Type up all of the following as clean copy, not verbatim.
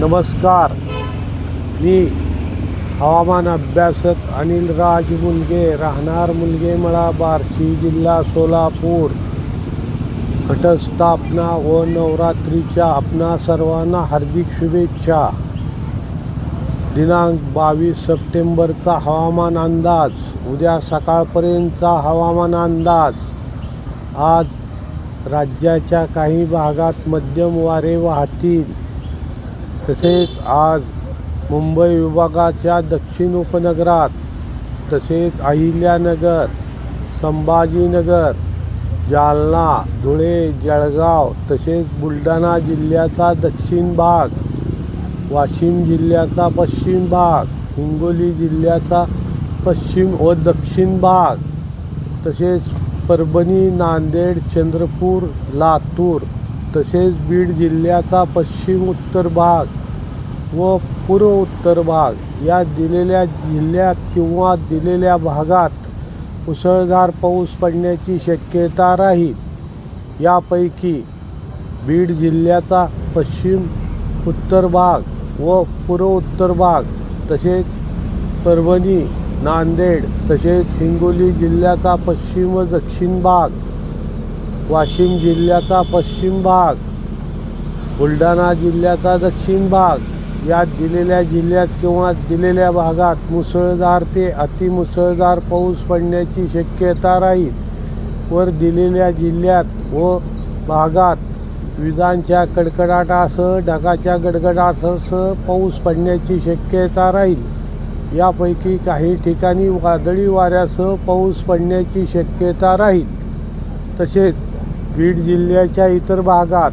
नमस्कार, मी हवामान अभ्यासक अनिल राज मुलगे, राहणार मुलगेमळा, बार्शी, जिल्हा सोलापूर. घटस्थापना व नवरात्रीच्या आपणा सर्वांना हार्दिक शुभेच्छा. दिनांक 22 सप्टेंबरचा हवामान अंदाज. उद्या सकाळपर्यंतचा हवामान अंदाज. आज राज्याच्या काही भागात मध्यम वारे वाहतील. तसेच आज मुंबई विभागाच्या दक्षिण उपनगरात, तसेच अहिल्यानगर, संभाजीनगर, जालना, धुळे, जळगाव, तसेच बुलढाणा जिल्ह्याचा दक्षिण भाग, वाशिम जिल्ह्याचा पश्चिम भाग, हिंगोली जिल्ह्याचा पश्चिम व दक्षिण भाग, तसेच परभणी, नांदेड, चंद्रपूर, लातूर, तसेच बीड जिल्ह्याचा पश्चिम उत्तर भाग व पूर्व उत्तर भाग या दिलेल्या जिल्ह्यात किंवा दिलेल्या भागात मुसळधार पाऊस पडण्याची शक्यता राहील. यापैकी बीड जिल्ह्याचा पश्चिम उत्तर भाग व पूर्व उत्तर भाग, तसेच परभणी, नांदेड, तसेच हिंगोली जिल्ह्याचा पश्चिम व दक्षिण भाग, वाशिम जिल्ह्याचा पश्चिम भाग, बुलढाणा जिल्ह्याचा दक्षिण भाग या दिलेल्या जिल्ह्यात किंवा दिलेल्या भागात मुसळधार ते अतिमुसळधार पाऊस पडण्याची शक्यता राहील. वर दिलेल्या जिल्ह्यात व भागात विजांच्या कडकडाटासह ढगाच्या गडगडाटासह पाऊस पडण्याची शक्यता राहील. यापैकी काही ठिकाणी वादळी वाऱ्यासह पाऊस पडण्याची शक्यता राहील. तसेच बीड जिल्ह्याच्या इतर भागात,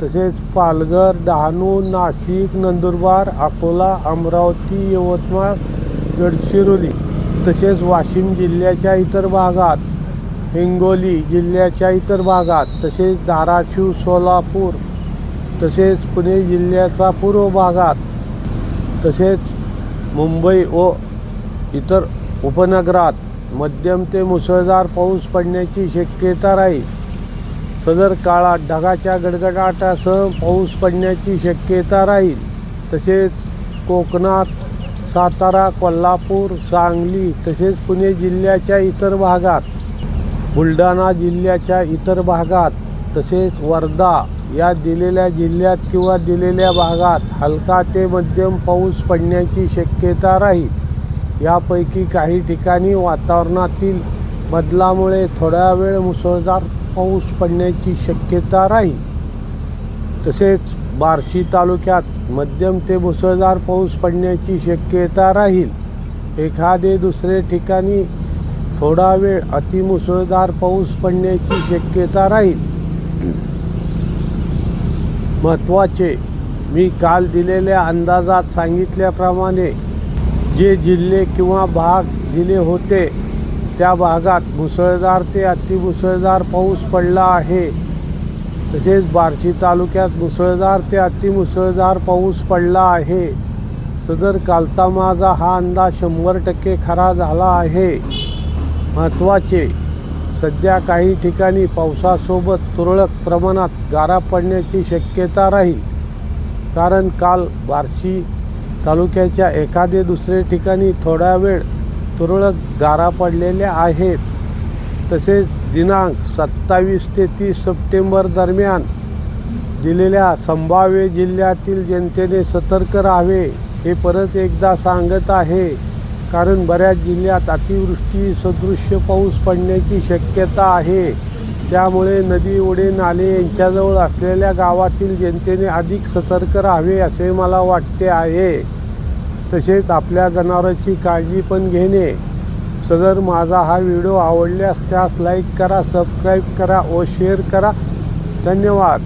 तसेच पालघर, डहाणू, नाशिक, नंदुरबार, अकोला, अमरावती, यवतमाळ, गडचिरोली, तसेच वाशिम जिल्ह्याच्या इतर भागात, हिंगोली जिल्ह्याच्या इतर भागात, तसेच धाराशिव, सोलापूर, तसेच पुणे जिल्ह्याचा पूर्व भागात, तसेच मुंबई व इतर उपनगरात मध्यम ते मुसळधार पाऊस पडण्याची शक्यता राहील. सदर काळात ढगाच्या गडगडाटासह पाऊस पडण्याची शक्यता राहील. तसेच कोकणात सातारा, कोल्हापूर, सांगली, तसेच पुणे जिल्ह्याच्या इतर भागात, बुलढाणा जिल्ह्याच्या इतर भागात, तसेच वर्धा या दिलेल्या जिल्ह्यात किंवा दिलेल्या भागात हलका ते मध्यम पाऊस पडण्याची शक्यता राहील. यापैकी काही ठिकाणी वातावरणातील बदलामुळे थोड्या वेळ मुसळधार पाऊस पडण्याची शक्यता राहील. तसेच बार्शी तालुक्यात मध्यम ते मुसळधार पाऊस पडण्याची शक्यता राहील. एखादे दुसरे ठिकाणी थोडा वेळ अतिमुसळधार पाऊस पडण्याची शक्यता राहील. महत्त्वाचे, मी काल दिलेल्या अंदाजात सांगितल्याप्रमाणे जे जिल्हे किंवा भाग दिले होते त्या भागात मुसळधार ते अतिमुसळधार पाऊस पडला आहे. तसेच बार्शी तालुक्यात मुसळधार ते अतिमुसळधार पाऊस पडला आहे. सदर कालचा माझा हा अंदाज 100% खरा झाला आहे. महत्त्वाचे, सध्या काही ठिकाणी पावसासोबत तुरळक प्रमाणात गारा पडण्याची शक्यता राहील. कारण काल बार्शी तालुक्याच्या एखादे दुसरे ठिकाणी थोडा वेळ तुरळक गारा पडलेल्या आहेत. तसेच दिनांक 27 ते 30 सप्टेंबर दरम्यान दिलेल्या संभाव्य जिल्ह्यातील जनतेने सतर्क राहावे हे परत एकदा सांगत आहे. कारण बऱ्याच जिल्ह्यात अतिवृष्टी सदृश्य पाऊस पडण्याची शक्यता आहे. त्यामुळे नदी, ओढे, नाले यांच्याजवळ असलेल्या गावातील जनतेने अधिक सतर्क राहावे असे मला वाटते आहे. तसेच आपल्या जनावरांची काळजी पण घेणे. सदर माझा हा व्हिडिओ आवडल्यास त्यास लाईक करा, सबस्क्राईब करा व शेअर करा. धन्यवाद.